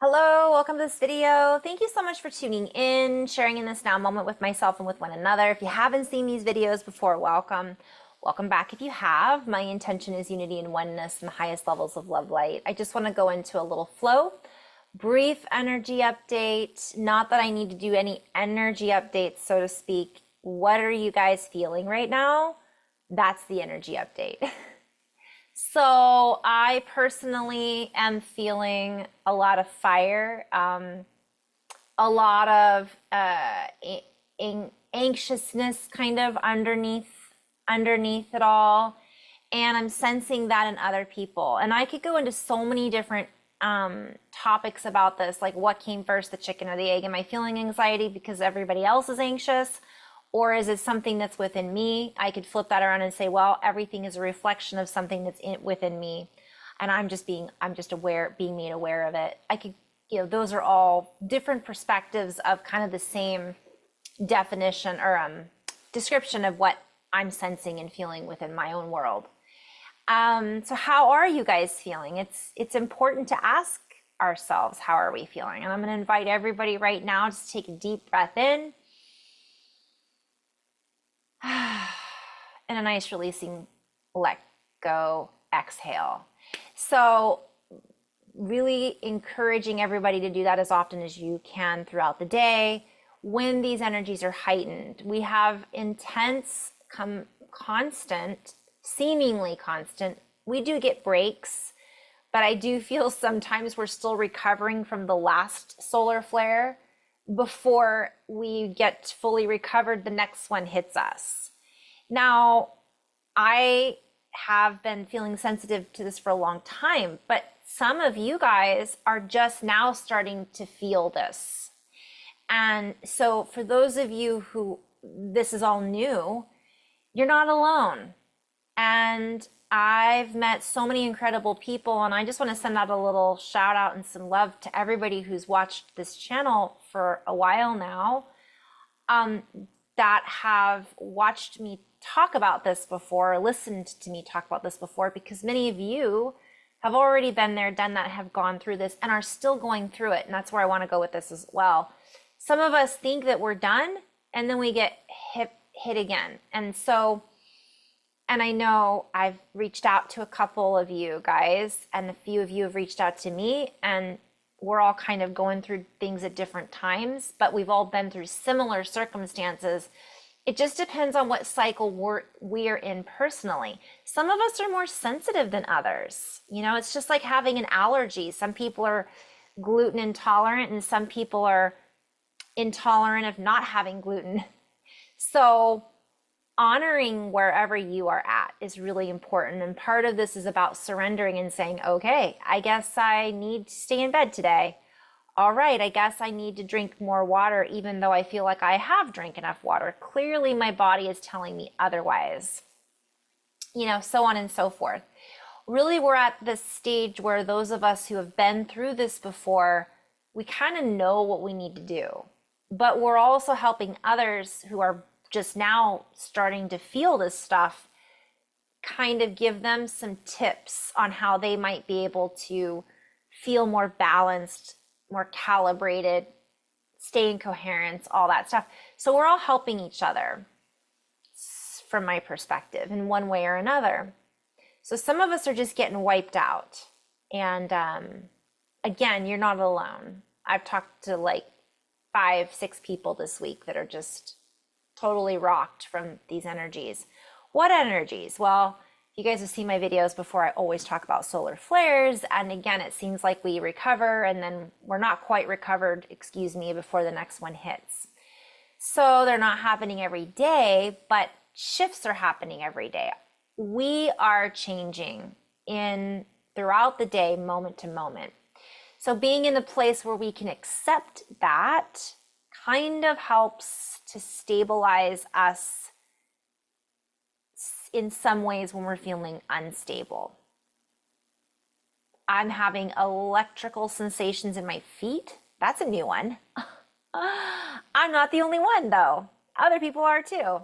Hello, welcome to this video. Thank you so much for tuning in, sharing in this now moment with myself and with one another. If you haven't seen these videos before, welcome. Welcome back if you have. My intention is unity and oneness and the highest levels of love light. I just want to go into a little flow, brief energy update. Not that I need to do any energy updates, so to speak. What are you guys feeling right now? That's the energy update. So I personally am feeling a lot of fire, a lot of anxiousness kind of underneath it all. And I'm sensing that in other people. And I could go into so many different topics about this, like what came first, the chicken or the egg? Am I feeling anxiety because everybody else is anxious? Or is it something that's within me? I could flip that around and say, well, everything is a reflection of something that's within me. And I'm just being made aware of it. I could, those are all different perspectives of kind of the same definition or description of what I'm sensing and feeling within my own world. So how are you guys feeling? It's important to ask ourselves, how are we feeling? And I'm going to invite everybody right now to take a deep breath in. And a nice releasing, let go, exhale. So really encouraging everybody to do that as often as you can throughout the day. When these energies are heightened, we have intense, constant, seemingly constant. We do get breaks, but I do feel sometimes we're still recovering from the last solar flare. Before we get fully recovered, the next one hits us. Now, I have been feeling sensitive to this for a long time, but some of you guys are just now starting to feel this. And so for those of you who this is all new, you're not alone. And I've met so many incredible people, and I just want to send out a little shout out and some love to everybody who's watched this channel for a while now, that have watched me talk about this before, listened to me talk about this before, because many of you have already been there, done that, have gone through this, and are still going through it. And that's where I want to go with this as well. Some of us think that we're done, and then we get hit again. And I know I've reached out to a couple of you guys, and a few of you have reached out to me, and we're all kind of going through things at different times, but we've all been through similar circumstances. It just depends on what cycle we're in personally. Some of us are more sensitive than others. It's just like having an allergy. Some people are gluten intolerant, and some people are intolerant of not having gluten. So honoring wherever you are at is really important. And part of this is about surrendering and saying, okay, I guess I need to stay in bed today. All right, I guess I need to drink more water, even though I feel like I have drank enough water. Clearly, my body is telling me otherwise. So on and so forth. Really, we're at this stage where those of us who have been through this before, we kind of know what we need to do. But we're also helping others who are just now starting to feel this stuff, kind of give them some tips on how they might be able to feel more balanced, more calibrated, stay in coherence, all that stuff. So we're all helping each other from my perspective in one way or another. So some of us are just getting wiped out. And again, you're not alone. I've talked to like 5-6 people this week that are just totally rocked from these energies. What energies? Well, you guys have seen my videos before. I always talk about solar flares. And again, it seems like we recover and then we're not quite recovered, before the next one hits. So they're not happening every day, but shifts are happening every day. We are changing throughout the day, moment to moment. So being in the place where we can accept that kind of helps to stabilize us in some ways when we're feeling unstable. I'm having electrical sensations in my feet. That's a new one. I'm not the only one though. Other people are too.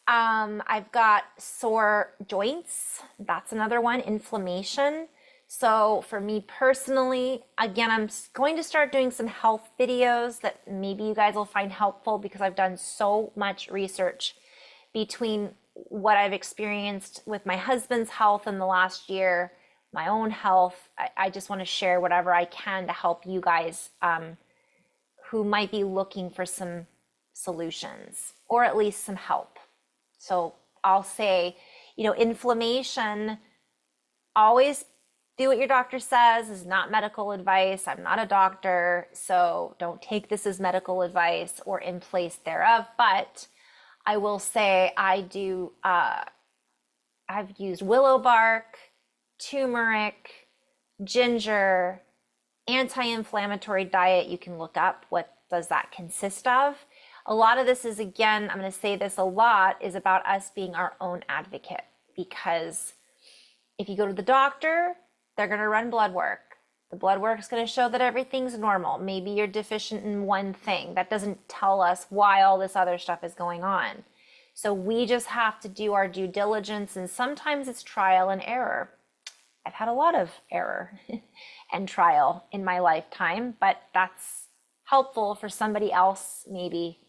I've got sore joints. That's another one. Inflammation. So for me personally, again, I'm going to start doing some health videos that maybe you guys will find helpful, because I've done so much research between what I've experienced with my husband's health in the last year, my own health. I just want to share whatever I can to help you guys who might be looking for some solutions or at least some help. So I'll say, inflammation, always do what your doctor says, is not medical advice. I'm not a doctor, so don't take this as medical advice or in place thereof. But I will say I've used willow bark, turmeric, ginger, anti-inflammatory diet. You can look up what does that consist of. A lot of this is, again, I'm going to say this a lot, is about us being our own advocate, because if you go to the doctor, they're going to run blood work. The blood work is going to show that everything's normal. Maybe you're deficient in one thing. That doesn't tell us why all this other stuff is going on. So we just have to do our due diligence, and sometimes it's trial and error. I've had a lot of error and trial in my lifetime, but that's helpful for somebody else maybe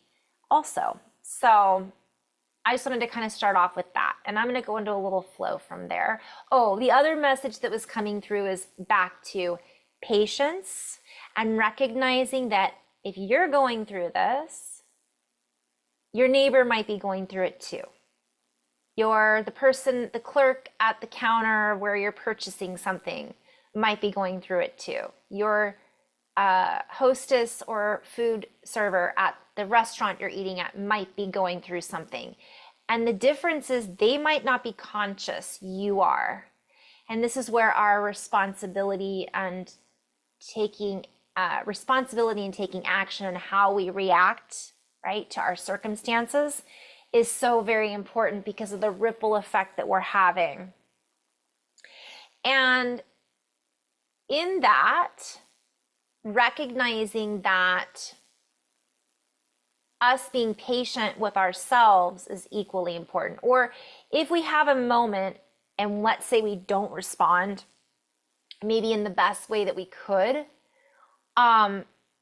also. So I just wanted to kind of start off with that, and I'm going to go into a little flow from there. Oh, the other message that was coming through is back to patience and recognizing that if you're going through this, your neighbor might be going through it too. The clerk at the counter where you're purchasing something might be going through it too. Your hostess or food server at the restaurant you're eating at might be going through something. And the difference is they might not be conscious, you are. And this is where our responsibility and taking action and how we react, right, to our circumstances is so very important, because of the ripple effect that we're having. And in that, recognizing that us being patient with ourselves is equally important. Or if we have a moment and let's say we don't respond maybe in the best way that we could,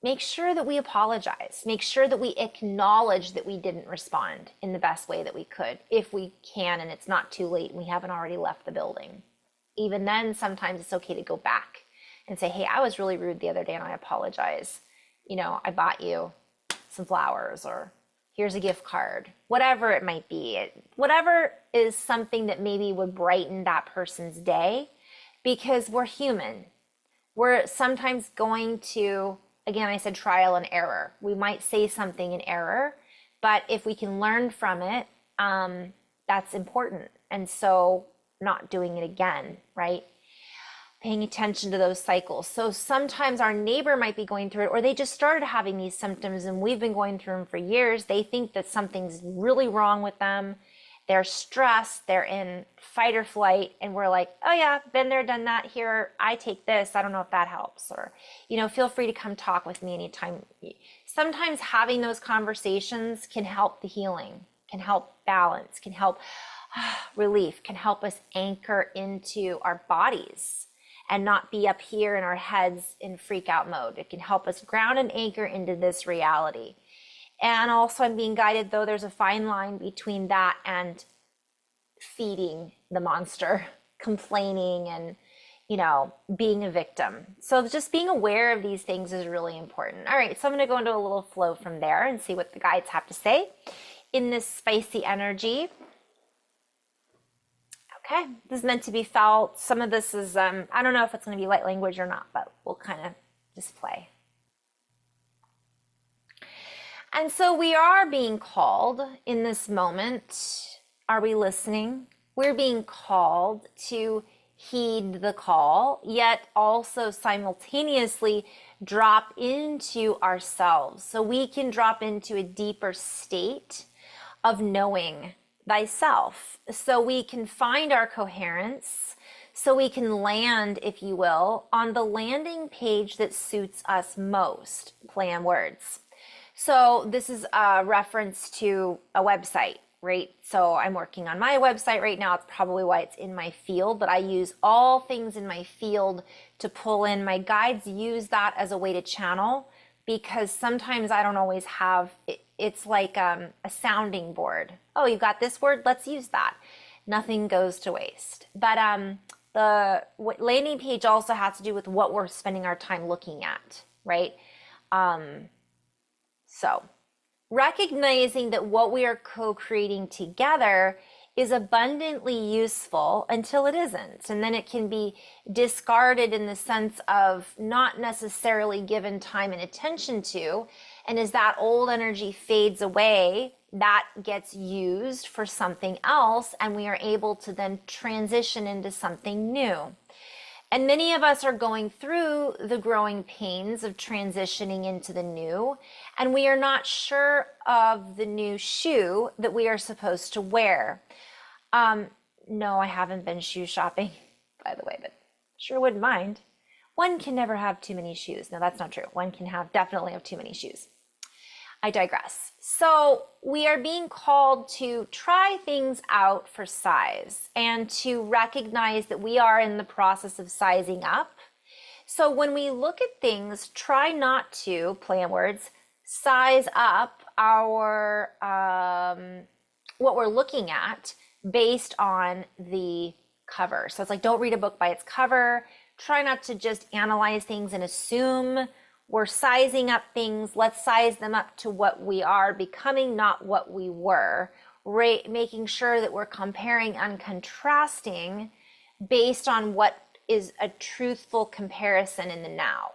make sure that we apologize. Make sure that we acknowledge that we didn't respond in the best way that we could, if we can, and it's not too late and we haven't already left the building. Even then, sometimes it's okay to go back and say, hey, I was really rude the other day and I apologize. I bought you some flowers, or here's a gift card, whatever it might be. Whatever is something that maybe would brighten that person's day, because we're human. We're sometimes going to, again, I said trial and error. We might say something in error, but if we can learn from it, that's important. And so not doing it again, right? Paying attention to those cycles. So sometimes our neighbor might be going through it, or they just started having these symptoms and we've been going through them for years. They think that something's really wrong with them. They're stressed, they're in fight or flight, and we're like, oh yeah, been there, done that, here, I take this, I don't know if that helps, or, feel free to come talk with me anytime. Sometimes having those conversations can help the healing, can help balance, can help relief, can help us anchor into our bodies and not be up here in our heads in freak out mode. It can help us ground and anchor into this reality. And also, I'm being guided, though, there's a fine line between that and feeding the monster, complaining and, being a victim. So just being aware of these things is really important. All right, so I'm going to go into a little flow from there and see what the guides have to say in this spicy energy. Okay, this is meant to be felt. Some of this is, I don't know if it's going to be light language or not, but we'll kind of just play. And so we are being called in this moment. Are we listening? We're being called to heed the call, yet also simultaneously drop into ourselves. So we can drop into a deeper state of knowing thyself. So we can find our coherence, so we can land, if you will, on the landing page that suits us most. Play on words. So this is a reference to a website right? So I'm working on my website right now. It's probably why it's in my field, but I use all things in my field to pull in. My guides use that as a way to channel because sometimes I don't always have it. It's like a sounding board. Oh, you got this word? Let's use that. Nothing goes to waste. But the landing page also has to do with what we're spending our time looking at, right? So recognizing that what we are co-creating together is abundantly useful until it isn't. And then it can be discarded in the sense of not necessarily given time and attention to. And as that old energy fades away, that gets used for something else, and we are able to then transition into something new. And many of us are going through the growing pains of transitioning into the new, and we are not sure of the new shoe that we are supposed to wear. No, I haven't been shoe shopping, by the way, but sure wouldn't mind. One can never have too many shoes. No, that's not true. One can definitely have too many shoes. I digress. So we are being called to try things out for size and to recognize that we are in the process of sizing up. So when we look at things, try not to, play on words, size up our what we're looking at based on the cover. So it's like, don't read a book by its cover. Try not to just analyze things and assume we're sizing up things. Let's size them up to what we are becoming, not what we were. Making sure that we're comparing and contrasting based on what is a truthful comparison in the now.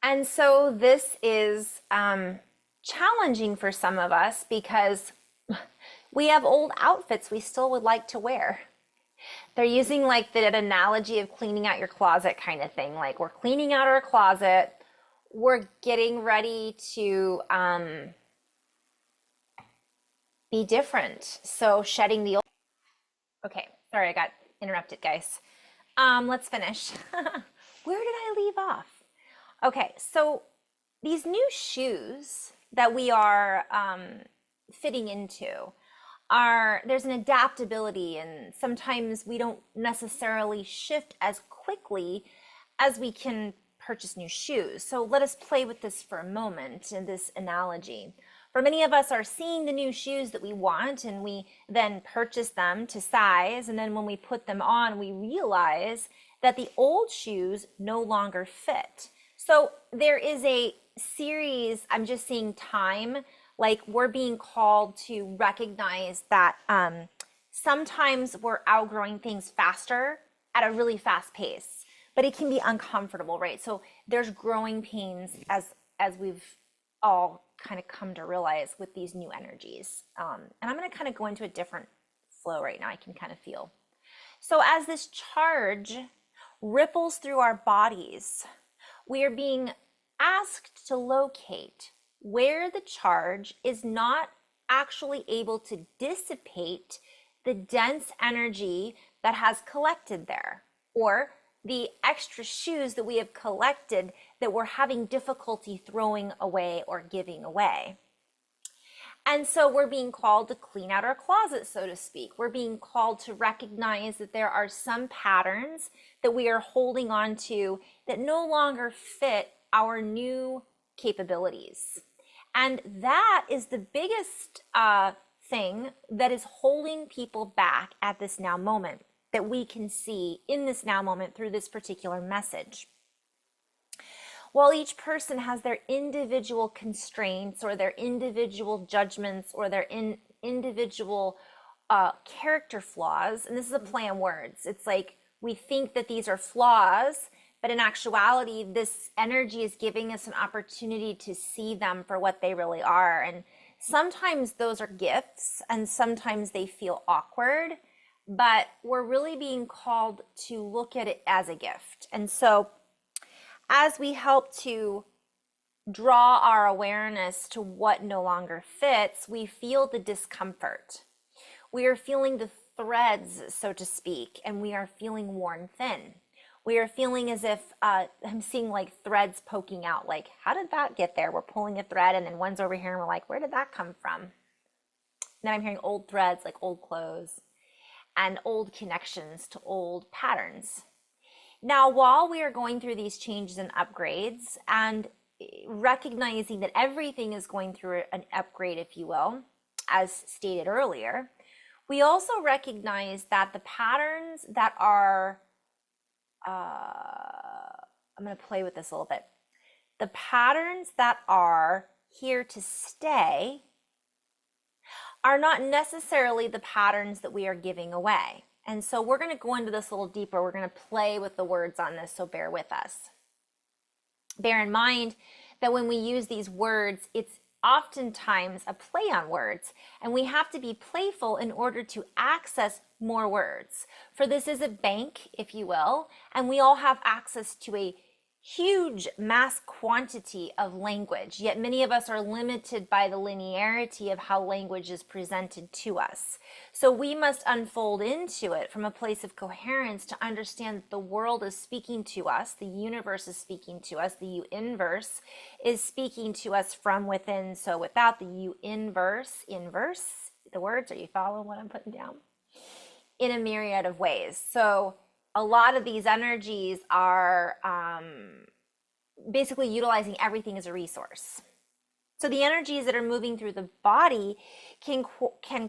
And so this is challenging for some of us because we have old outfits we still would like to wear. They're using like the analogy of cleaning out your closet kind of thing. Like we're cleaning out our closet. We're getting ready to be different. So shedding the old. Okay, sorry, I got interrupted, guys. Let's finish. Where did I leave off? Okay, so these new shoes that we are fitting into there's an adaptability, and sometimes we don't necessarily shift as quickly as we can purchase new shoes. So let us play with this for a moment in this analogy. For many of us are seeing the new shoes that we want, and we then purchase them to size, and then when we put them on, we realize that the old shoes no longer fit. So there is a series, I'm just seeing time, like we're being called to recognize that sometimes we're outgrowing things faster at a really fast pace, but it can be uncomfortable, right? So there's growing pains as we've all kind of come to realize with these new energies. And I'm going to kind of go into a different flow right now. I can kind of feel. So as this charge ripples through our bodies, we are being asked to locate where the charge is not actually able to dissipate the dense energy that has collected there, or the extra shoes that we have collected that we're having difficulty throwing away or giving away. And so we're being called to clean out our closet, so to speak. We're being called to recognize that there are some patterns that we are holding on to that no longer fit our new capabilities. And that is the biggest thing that is holding people back at this now moment that we can see in this now moment through this particular message. While each person has their individual constraints or their individual judgments or their individual character flaws, and this is a play on words, it's like we think that these are flaws, but in actuality, this energy is giving us an opportunity to see them for what they really are. And sometimes those are gifts, and sometimes they feel awkward, but we're really being called to look at it as a gift. And so as we help to draw our awareness to what no longer fits, we feel the discomfort. We are feeling the threads, so to speak, and we are feeling worn thin. We are feeling as if I'm seeing like threads poking out. Like, how did that get there? We're pulling a thread and then one's over here and we're like, where did that come from? Then I'm hearing old threads, like old clothes and old connections to old patterns. Now, while we are going through these changes and upgrades and recognizing that everything is going through an upgrade, if you will, as stated earlier, we also recognize that the patterns that are, I'm going to play with this a little bit. The patterns that are here to stay are not necessarily the patterns that we are giving away. And so we're going to go into this a little deeper. We're going to play with the words on this, so bear with us. Bear in mind that when we use these words, it's oftentimes a play on words, and we have to be playful in order to access more words. For this is a bank, if you will, and we all have access to a huge mass quantity of language, yet many of us are limited by the linearity of how language is presented to us. So we must unfold into it from a place of coherence to understand that the world is speaking to us, the universe is speaking to us, the U-inverse is speaking to us from within. So without the U-inverse, the words, are you following what I'm putting down? In a myriad of ways. So a lot of these energies are basically utilizing everything as a resource. So the energies that are moving through the body can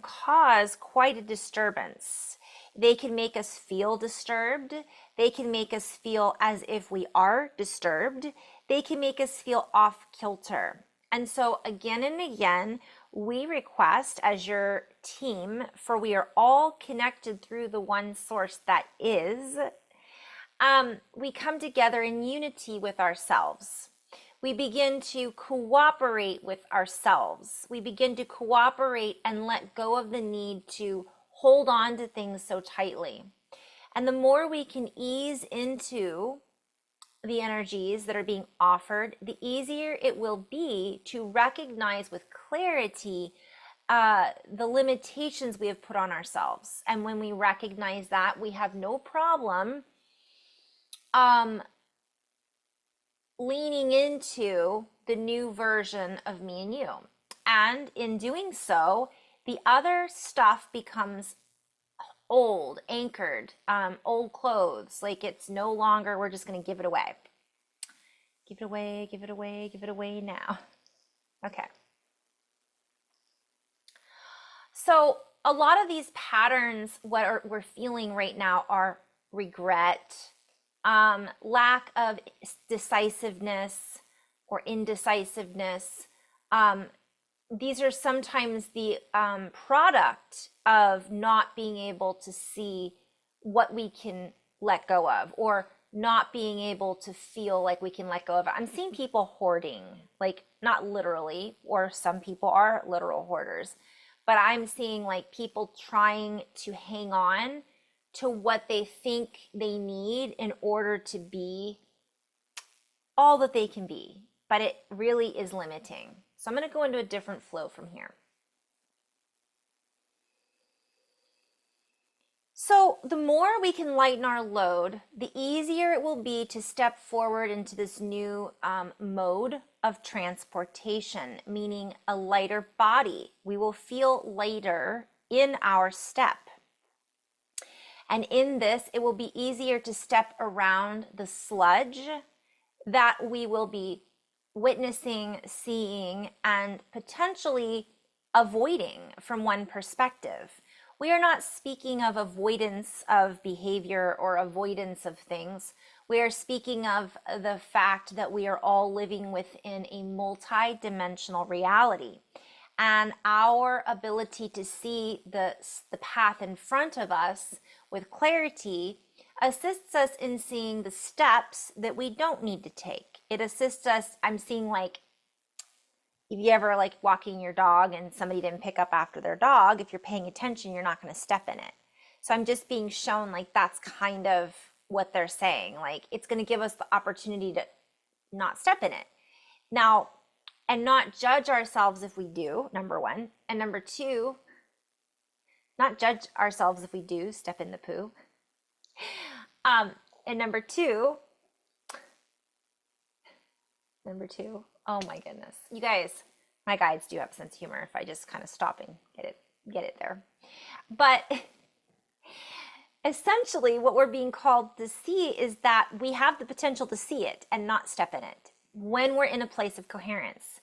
cause quite a disturbance. They can make us feel disturbed. They can make us feel as if we are disturbed. They can make us feel off kilter. And so again and again, we request as your team, for we are all connected through the one source that is, we come together in unity with ourselves. We begin to cooperate with ourselves. We begin to cooperate and let go of the need to hold on to things so tightly. And the more we can ease into the energies that are being offered, the easier it will be to recognize with clarity the limitations we have put on ourselves. And when we recognize that, we have no problem leaning into the new version of me and you. And in doing so, the other stuff becomes old, anchored, old clothes. Like it's no longer, we're just going to give it away. Give it away, give it away, give it away now. Okay. So a lot of these patterns, we're feeling right now are regret, lack of decisiveness or indecisiveness. These are sometimes the product of not being able to see what we can let go of, or not being able to feel like we can let go of it. I'm seeing people hoarding, like not literally, or some people are literal hoarders, but I'm seeing like people trying to hang on to what they think they need in order to be all that they can be, but it really is limiting. So I'm going to go into a different flow from here. So the more we can lighten our load, the easier it will be to step forward into this new mode of transportation, meaning a lighter body. We will feel lighter in our step. And in this, it will be easier to step around the sludge that we will be witnessing, seeing, and potentially avoiding from one perspective. We are not speaking of avoidance of behavior or avoidance of things. We are speaking of the fact that we are all living within a multi-dimensional reality. And our ability to see the path in front of us with clarity assists us in seeing the steps that we don't need to take. It assists us, I'm seeing like, if you ever like walking your dog and somebody didn't pick up after their dog, if you're paying attention, you're not going to step in it. So I'm just being shown like that's kind of what they're saying. Like it's going to give us the opportunity to not step in it. Now, and not judge ourselves if we do, number one. And number two, not judge ourselves if we do step in the poo. And number two, oh my goodness. You guys, my guides do have a sense of humor if I just kind of stop and get it there. But essentially what we're being called to see is that we have the potential to see it and not step in it when we're in a place of coherence.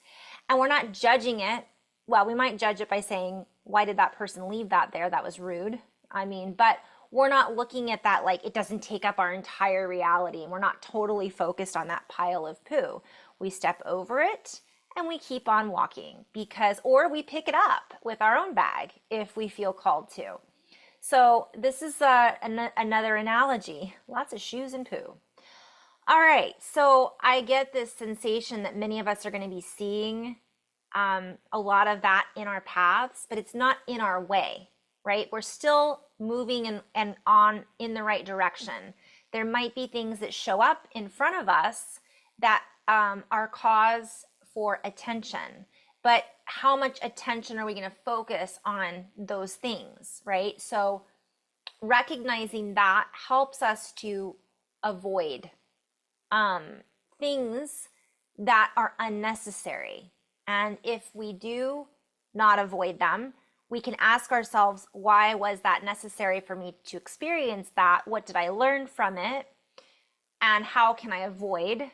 And we're not judging it. Well, we might judge it by saying, why did that person leave that there? That was rude. I mean, but we're not looking at that like it doesn't take up our entire reality, and we're not totally focused on that pile of poo. We step over it and we keep on walking, or we pick it up with our own bag if we feel called to. So this is another analogy. Lots of shoes and poo. All right, so I get this sensation that many of us are going to be seeing a lot of that in our paths, but it's not in our way, right? We're still moving and on in the right direction. There might be things that show up in front of us that are cause for attention, but how much attention are we going to focus on those things, right? So recognizing that helps us to avoid things that are unnecessary. And if we do not avoid them, we can ask ourselves, why was that necessary for me to experience that? What did I learn from it? And how can I avoid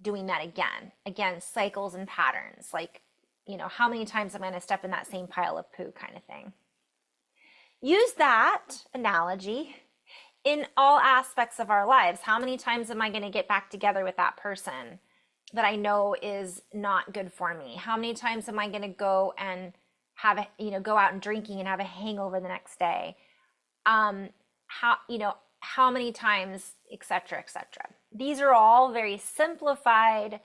doing that again? Again, cycles and patterns, like, how many times am I going to step in that same pile of poo kind of thing. Use that analogy in all aspects of our lives. How many times am I going to get back together with that person that I know is not good for me? How many times am I going to go and go out and drinking and have a hangover the next day? How many times, et cetera, et cetera. These are all very simplified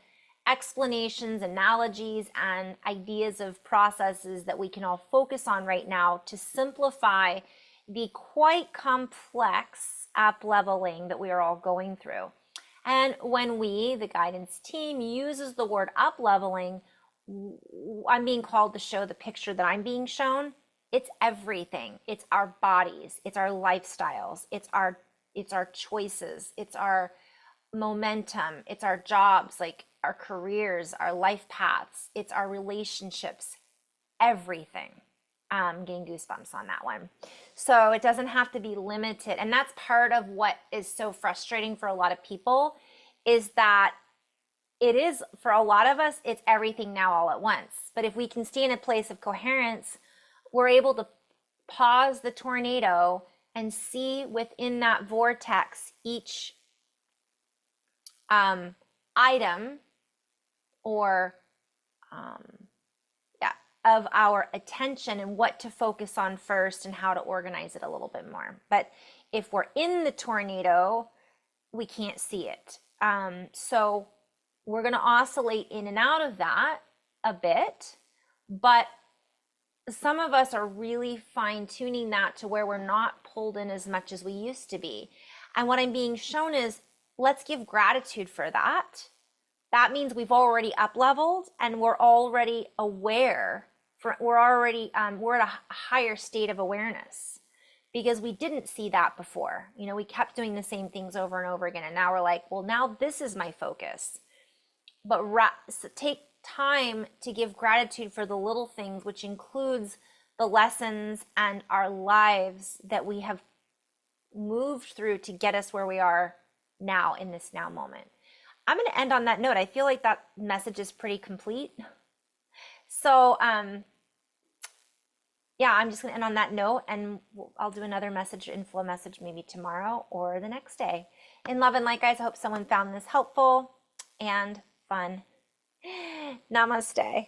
explanations, analogies, and ideas of processes that we can all focus on right now to simplify the quite complex up-leveling that we are all going through. And when we, the guidance team, uses the word up-leveling, I'm being called to show the picture that I'm being shown. It's everything. It's our bodies. It's our lifestyles. It's our choices. It's our momentum. It's our jobs, like our careers, our life paths. It's our relationships. Everything. I'm getting goosebumps on that one. So it doesn't have to be limited. And that's part of what is so frustrating for a lot of people, is that it is, for a lot of us, it's everything now all at once. But if we can stay in a place of coherence, we're able to pause the tornado and see within that vortex each item or of our attention and what to focus on first and how to organize it a little bit more. But if we're in the tornado, we can't see it. So we're going to oscillate in and out of that a bit, but some of us are really fine-tuning that to where we're not pulled in as much as we used to be. And what I'm being shown is, let's give gratitude for that. That means we've already up-leveled and we're already aware. We're at a higher state of awareness, because we didn't see that before. We kept doing the same things over and over again. And now we're like, well, now this is my focus. But so take time to give gratitude for the little things, which includes the lessons and our lives that we have moved through to get us where we are now in this now moment. I'm going to end on that note. I feel like that message is pretty complete. So, I'm just going to end on that note, and I'll do another inflow message maybe tomorrow or the next day. In love and light, guys, I hope someone found this helpful and fun. Namaste.